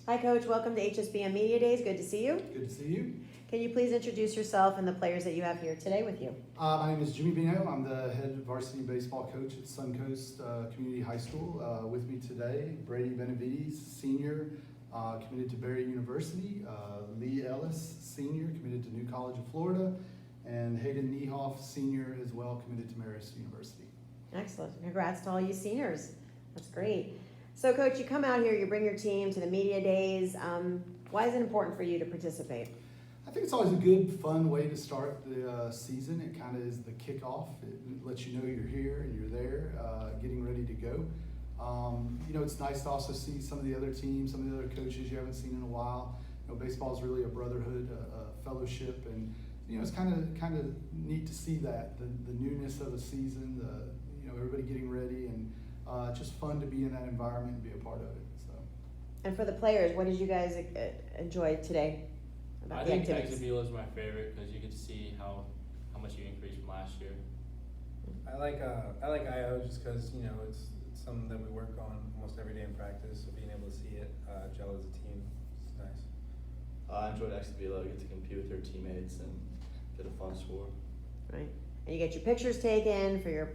Hi, Coach. Welcome to HSBN Media Days. Good to see you. Good to see you. Can you please introduce yourself and the players that you have here today with you? My name is Jimmy Bino. I'm the head varsity baseball coach at Suncoast Community High School. With me today, Brady Benavides, senior, committed to Barry University. Lee Ellis, senior, committed to New College of Florida. And Hayden Niehoff, senior, as well, committed to Marist University. Excellent. Congrats to all you seniors. That's great. So, Coach, you come out here, you bring your team to the Media Days. Why is it important for you to participate? I think it's always a good, fun way to start the season. It kind of is the kickoff. It lets you know you're here and you're there, getting ready to go. It's nice to also see some of the other teams, some of the other coaches you haven't seen in a while. Baseball is really a brotherhood, a fellowship, and it's kind of neat to see that the newness of the season, everybody getting ready, and just fun to be in that environment and be a part of it. So. And for the players, what did you guys enjoy today? I think Exabila is my favorite because you get to see how much you increased from last year. I like IO just because it's something that we work on almost every day in practice. So being able to see it gel as a team is nice. I enjoyed Exabila. Get to compete with your teammates and get a fun score. Right, and you get your pictures taken for your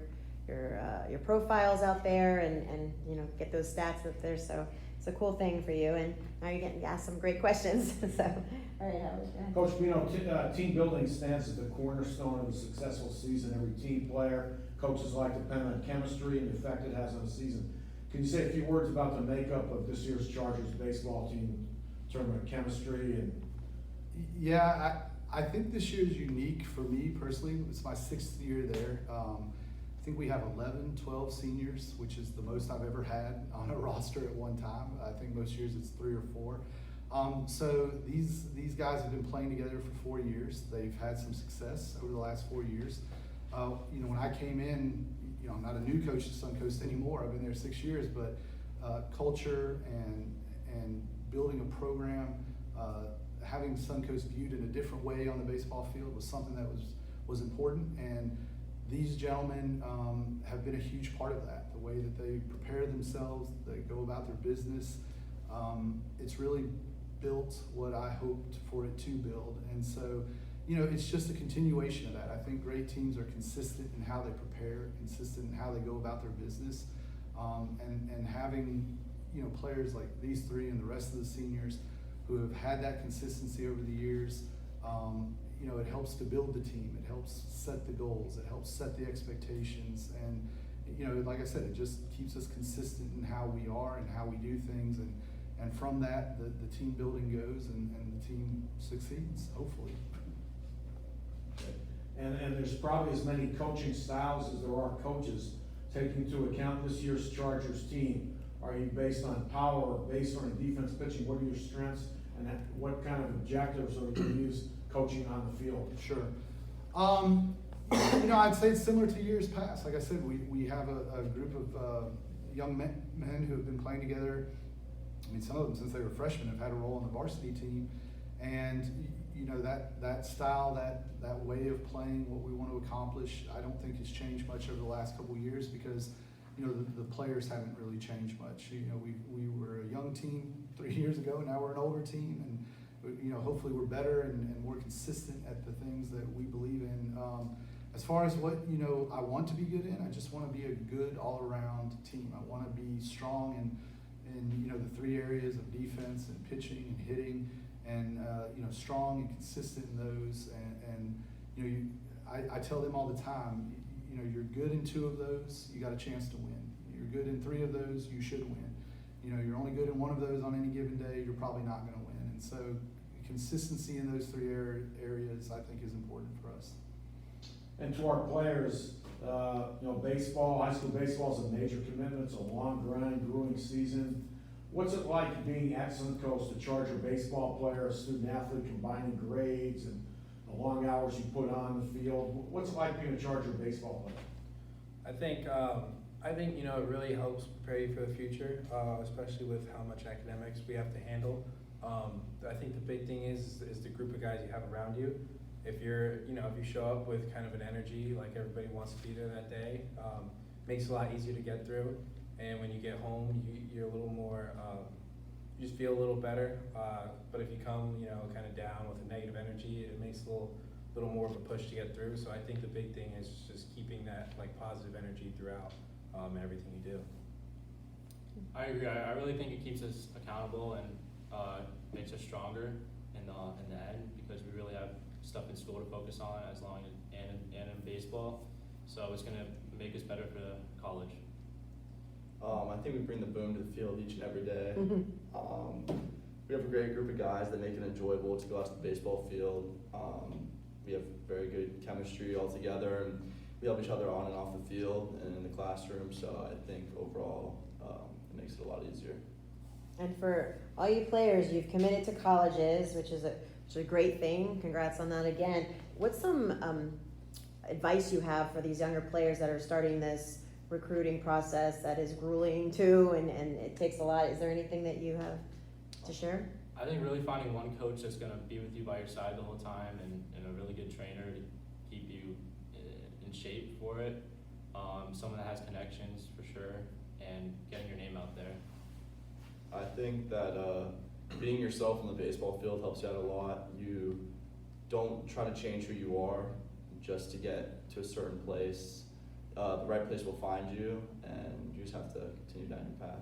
profiles out there, and get those stats up there. So it's a cool thing for you, and now you're getting asked some great questions. So, all right, Howard. Coach, team building stands as the cornerstone of a successful season. Every team player, coaches like to depend on chemistry and the effect it has on the season. Can you say a few words about the makeup of this year's Chargers baseball team in terms of chemistry and? Yeah, I think this year is unique for me personally. It's my 6th year there. I think we have 11, 12 seniors, which is the most I've ever had on a roster at one time. I think most years it's 3 or 4. So these guys have been playing together for 4 years. They've had some success over the last 4 years. When I came in, I'm not a new coach at Suncoast anymore. I've been there 6 years, but culture and building a program, having Suncoast viewed in a different way on the baseball field was something that was important. And these gentlemen have been a huge part of that. The way that they prepare themselves, they go about their business. It's really built what I hoped for it to build. And so, it's just a continuation of that. I think great teams are consistent in how they prepare, consistent in how they go about their business. And having, players like these 3 and the rest of the seniors who have had that consistency over the years, it helps to build the team. It helps set the goals. It helps set the expectations. And, like I said, it just keeps us consistent in how we are and how we do things. And from that, the team building goes and the team succeeds, hopefully. And there's probably as many coaching styles as there are coaches. Taking into account this year's Chargers team, are you based on power, based on defense pitching? What are your strengths, and what kind of objectives are you going to use coaching on the field? Sure. I'd say it's similar to years past. Like I said, we have a group of young men who have been playing together. I mean, some of them since they were freshmen have had a role on the varsity team, and that style, that way of playing, what we want to accomplish, I don't think has changed much over the last couple of years because the players haven't really changed much. We were a young team 3 years ago, and now we're an older team, and hopefully we're better and more consistent at the things that we believe in. As far as what I want to be good in, I just want to be a good all-around team. I want to be strong in the 3 areas of defense and pitching and hitting, and strong and consistent in those. And I tell them all the time, you're good in 2 of those, you got a chance to win. You're good in 3 of those, you should win. You're only good in 1 of those on any given day, you're probably not going to win. And so consistency in those 3 areas I think is important for us. And to our players, baseball, high school baseball is a major commitment. It's a long, grueling season. What's it like being at Suncoast, a Charger baseball player, a student athlete, combining grades and the long hours you put on the field? What's it like being a Charger baseball player? I think it really helps prepare you for the future, especially with how much academics we have to handle. I think the big thing is the group of guys you have around you. If you show up with kind of an energy, like everybody wants to be there that day, makes it a lot easier to get through. And when you get home, you're a little more, you just feel a little better. But if you come, you know, kind of down with a negative energy, it makes a little more of a push to get through. So I think the big thing is just keeping that like positive energy throughout everything you do. I agree. I really think it keeps us accountable and makes us stronger in the end, because we really have stuff in school to focus on as long as and in baseball. So it's gonna make us better for college. I think we bring the boom to the field each and every day. We have a great group of guys that make it enjoyable to go out to the baseball field. We have very good chemistry all together, and we help each other on and off the field and in the classroom. So I think overall it makes it a lot easier. And for all you players, you've committed to colleges, which is a great thing. Congrats on that again. What's some advice you have for these younger players that are starting this recruiting process that is grueling too, and it takes a lot? Is there anything that you have to share? I think really finding one coach that's gonna be with you by your side the whole time, and a really good trainer to keep you in shape for it. Someone that has connections for sure, and getting your name out there. I think that being yourself in the baseball field helps you out a lot. You don't try to change who you are just to get to a certain place. The right place will find you, and you just have to continue down your path.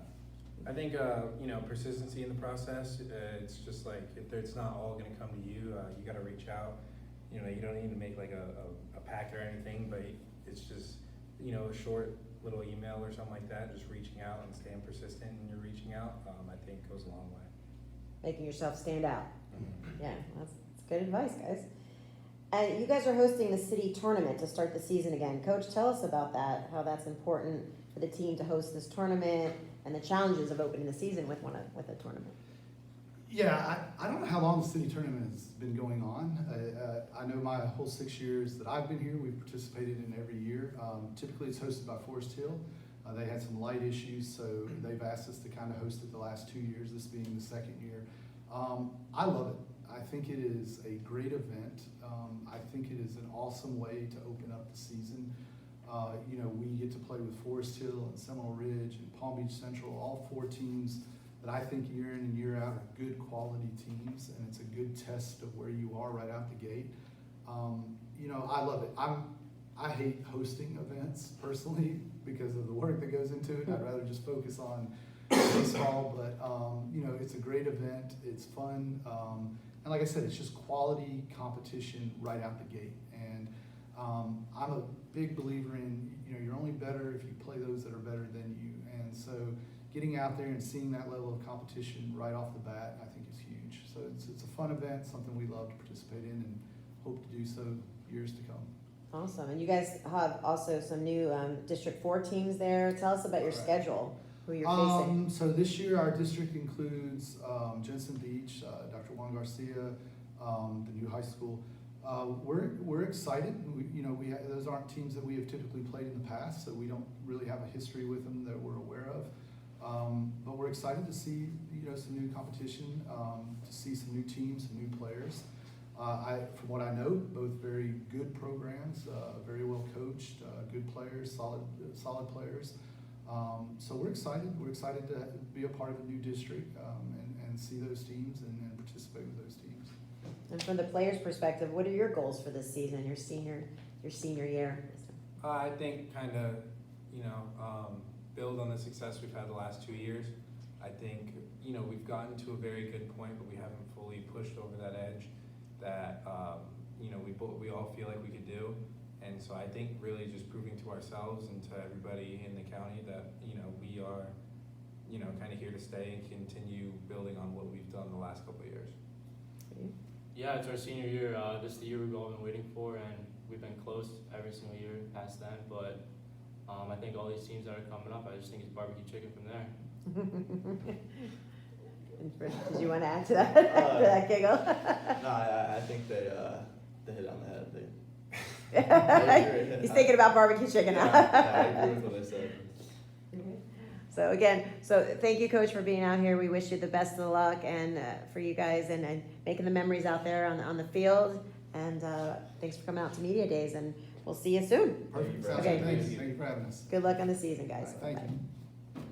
I think, you know, persistency in the process, it's just like, it's not all gonna come to you, you gotta reach out. You know, you don't need to make like a pact or anything, but it's just, you know, a short little email or something like that, just reaching out and staying persistent in your reaching out, I think goes a long way. Making yourself stand out. Yeah, that's good advice, guys. And you guys are hosting the city tournament to start the season again. Coach, tell us about that, how that's important for the team to host this tournament, and the challenges of opening the season with a tournament. Yeah, I don't know how long the city tournament has been going on. I know my whole 6 years that I've been here, we've participated in every year. Typically it's hosted by Forest Hill. They had some light issues, so they've asked us to kind of host it the last 2 years, this being the second year. I love it. I think it is a great event. I think it is an awesome way to open up the season. You know, we get to play with Forest Hill and Seminole Ridge and Palm Beach Central, all 4 teams that I think year in and year out are good quality teams, and it's a good test of where you are right out the gate. You know, I love it. I hate hosting events personally because of the work that goes into it. I'd rather just focus on baseball, but you know, it's a great event. It's fun, and like I said, it's just quality competition right out the gate. And I'm a big believer in, you know, you're only better if you play those that are better than you. And so getting out there and seeing that level of competition right off the bat, I think is huge. So it's a fun event, something we love to participate in, and hope to do so years to come. Awesome. And you guys have also some new District 4 teams there. Tell us about your Correct. schedule, who you're facing. So this year our district includes Jensen Beach, Dr. Juan Garcia, the new high school. We're excited. Those aren't teams that we have typically played in the past, so we don't really have a history with them that we're aware of. But we're excited to see some new competition, to see some new teams, some new players. From what I know, both very good programs, very well coached, good players, solid players. So we're excited. We're excited to be a part of a new district and see those teams and participate with those teams. And from the players' perspective, what are your goals for this season, your senior year? I think kind of, build on the success we've had the last 2 years. I think, we've gotten to a very good point, but we haven't fully pushed over that edge that, we all feel like we could do. And so I think really just proving to ourselves and to everybody in the county that, we are, kind of here to stay and continue building on what we've done the last couple of years. Yeah, it's our senior year. This is the year we've all been waiting for, and we've been close every single year past then. But I think all these teams that are coming up, I just think it's barbecue chicken from there. Did you want to add to that? To that giggle? No, I think they hit it on the head. He's thinking about barbecue chicken now. I agree with what they said. So again, thank you, Coach, for being out here. We wish you the best of luck and for you guys and making the memories out there on the field. And thanks for coming out to Media Days, and we'll see you soon. Perfect. Okay. Thank you for having us. Good luck on the season, guys. Thank you.